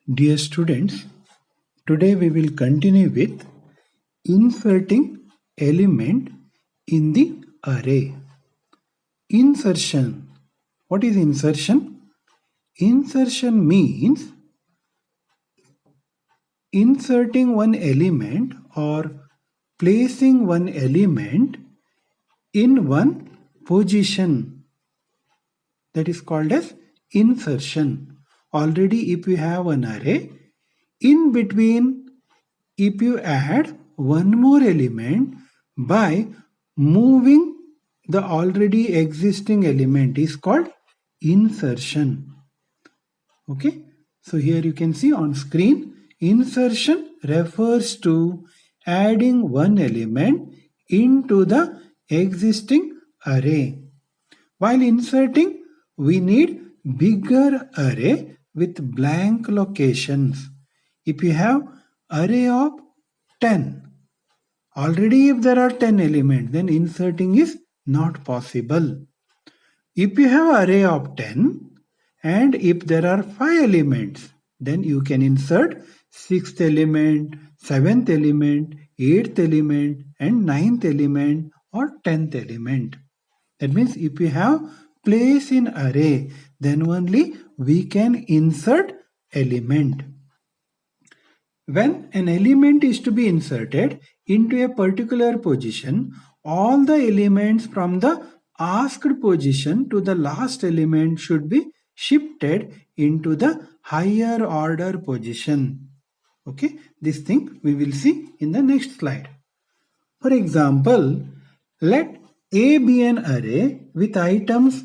Dear students, today we will continue with inserting element in the array. Insertion. What is insertion? Insertion means inserting one element or placing one element in one position. That is called as insertion. Already if you have an array, in between if you add one more element by moving the already existing element is called insertion. Okay, so here you can see on screen, insertion refers to adding one element into the existing array. While inserting, we need bigger array with blank locations. If you have array of 10, already if there are 10 elements, then inserting is not possible. If you have array of 10 and if there are 5 elements, then you can insert 6th element, 7th element, 8th element and 9th element or 10th element. That means if we have place in array, then only we can insert element. When an element is to be inserted into a particular position, all the elements from the asked position to the last element should be shifted into the higher order position. Okay, this thing we will see in the next slide. For example, let A be an array with items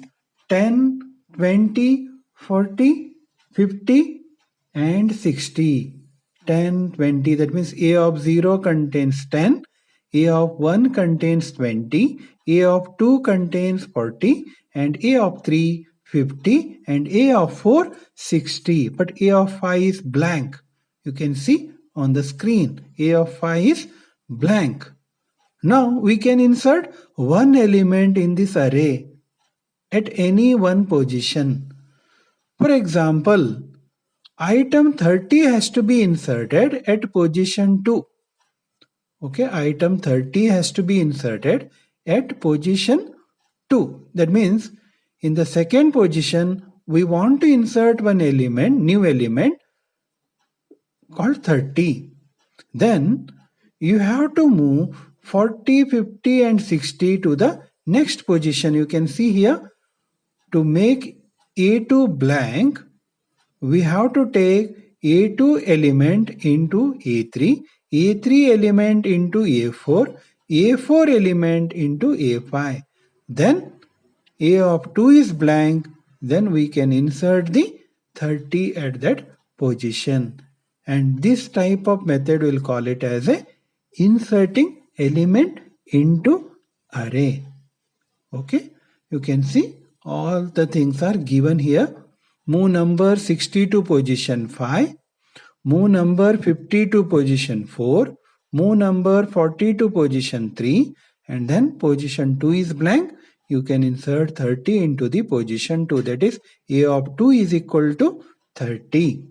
10, 20, 40, 50 and 60. 10, 20, that means A of 0 contains 10, A of 1 contains 20, A of 2 contains 40 and A of 3 50 and A of 4 60. But A of 5 is blank. You can see on the screen A of 5 is blank. Now we can insert one element in this array at any one position. For example, item 30 has to be inserted at position 2. Okay, item 30 has to be inserted at position 2. That means in the second position, we want to insert one element, new element called 30. Then you have to move 40, 50 and 60 to the next position. You can see here, to make A2 blank, we have to take A2 element into A3, A3 element into A4, A4 element into A5. Then A of 2 is blank, then we can insert the 30 at that position. And this type of method we'll call it as a inserting element into array. Okay, you can see all the things are given here. Move number 60 to position 5, move number 50 to position 4, move number 40 to position 3 and then position 2 is blank. You can insert 30 into the position 2, that is A of 2 is equal to 30.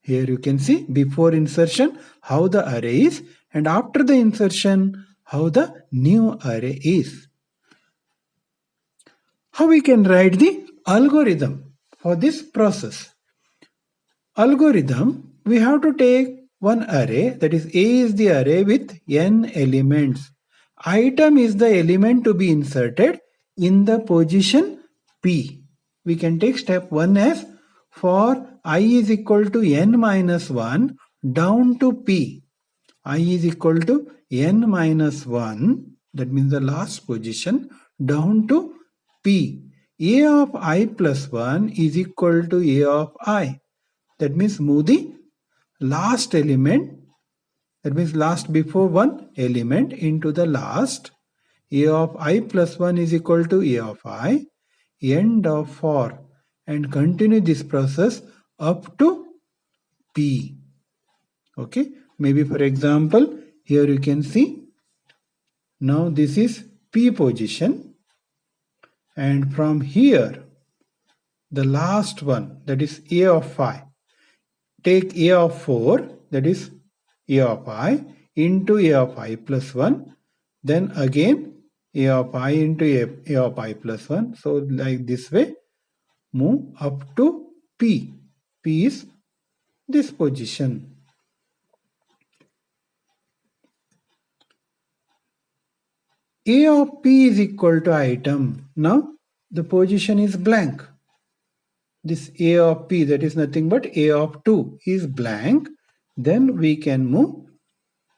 Here you can see before insertion how the array is and after the insertion how the new array is. How we can write the algorithm for this process? Algorithm, we have to take one array, that is A is the array with n elements. Item is the element to be inserted in the position P. We can take step 1 as for I is equal to n minus 1 down to P. I is equal to n minus 1, that means the last position, down to P. A of I plus 1 is equal to A of I. That means move the last element, that means last before one element into the last. A of I plus 1 is equal to A of I, end of for, and continue this process up to P. Okay, maybe for example, here you can see, now this is P position, and from here, the last one, that is A of 5. take a of 4, that is a of I, into a of I plus 1, then again a of I into a of I plus 1. So like this way, move up to P. P is this position. A of P is equal to item. Now the position is blank. This A of P, that is nothing but A of 2, is blank. Then we can move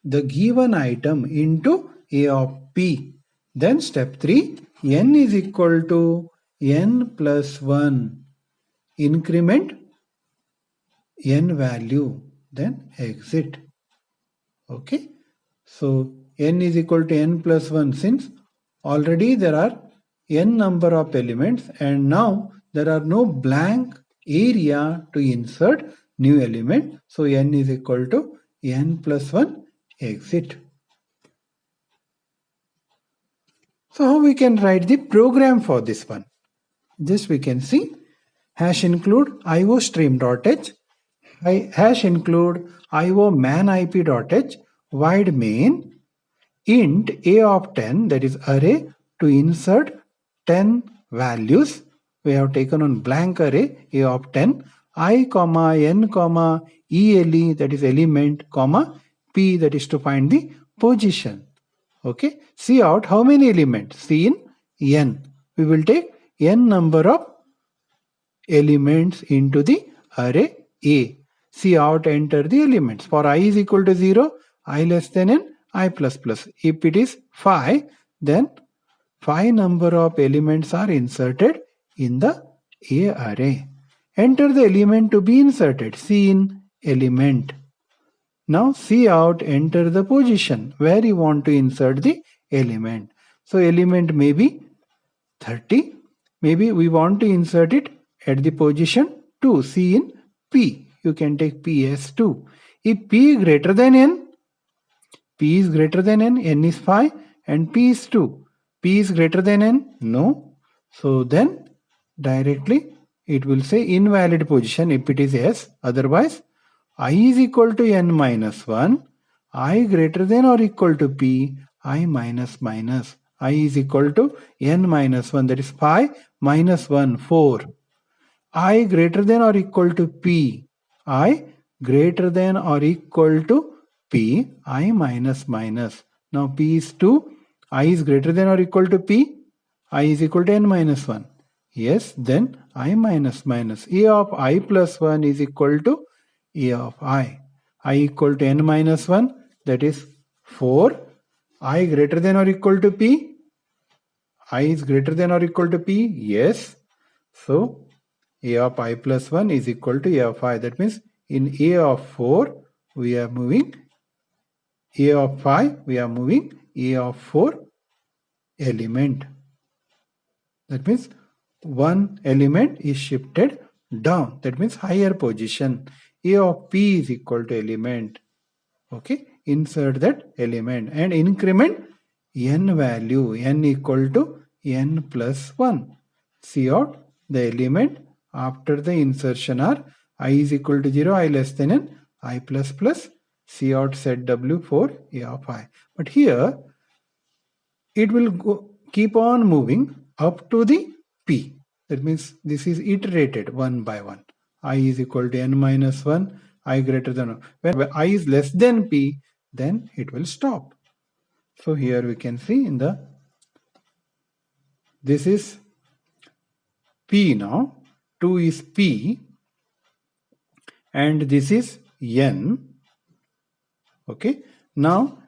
the given item into A of P. Then step 3, n is equal to n plus 1. Increment n value, then exit. Okay. So n is equal to n plus 1, since already there are n number of elements and now there are no blank area to insert new element. So n is equal to n plus 1, exit. So how we can write the program for this one? This we can see. Hash include iostream.h, hash include iomanip.h, void main, int a of 10, that is array, to insert 10 values. We have taken on blank array a of 10, I comma n comma ele, that is element, comma p, that is to find the position. Okay, see out how many elements. See in n, we will take n number of elements into the array A. See out, enter the elements. For I is equal to 0, I less than n, I plus plus. If it is 5, then 5 number of elements are inserted in the A array. Enter the element to be inserted. See in element. Now see out, enter the position where you want to insert the element. So element may be 30. Maybe we want to insert it at the position 2. See in P. You can take P as 2. If P is greater than n, P is greater than n is 5 and P is 2. P is greater than n? No. So then directly it will say invalid position if it is S. Otherwise, I is equal to n minus 1. I greater than or equal to P. I minus minus. I is equal to n minus 1, that is 5 minus 1, 4. I greater than or equal to P. I greater than or equal to P. I minus minus. Now P is 2. I is greater than or equal to P. I is equal to n minus 1. Yes, then I minus minus. A of I plus 1 is equal to A of I. I equal to n minus 1, that is 4. I greater than or equal to P. I is greater than or equal to P? Yes. So A of I plus 1 is equal to A of I. That means in A of 4, we are moving A of 5, we are moving A of 4 element. That means one element is shifted down. That means higher position. A of P is equal to element. Okay. Insert that element and increment n value, n equal to n plus 1. See out the element after the insertion are I is equal to 0, I less than n, I plus plus. See out set W for A of I. But here it will keep on moving up to the P. That means this is iterated one by one. I is equal to n minus 1, I greater than 1. When I is less than P, then it will stop. So here we can see in the, this is P now, 2 is P and this is N. Okay. Now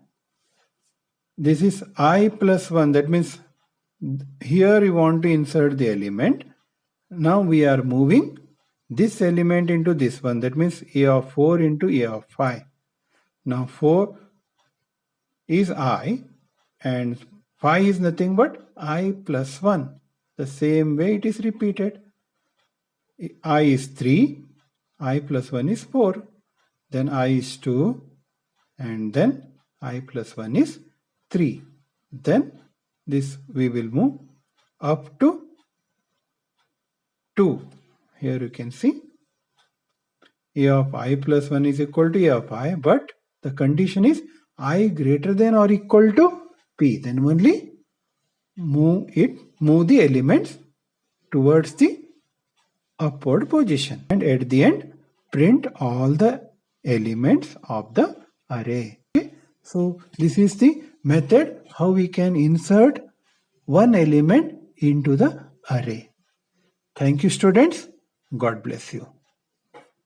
this is I plus 1. That means here you want to insert the element. Now we are moving this element into this one. That means A of 4 into A of 5. Now 4 is I and 5 is nothing but I plus 1. The same way it is repeated. I is 3, I plus 1 is 4. Then I is 2 and then I plus 1 is 3. Then this we will move up to 2. Here you can see a of I plus 1 is equal to a of I, but the condition is I greater than or equal to P. Then only move the elements towards the upward position. And at the end, print all the elements of the array. Okay? So this is the method how we can insert one element into the array. Thank you, students. God bless you.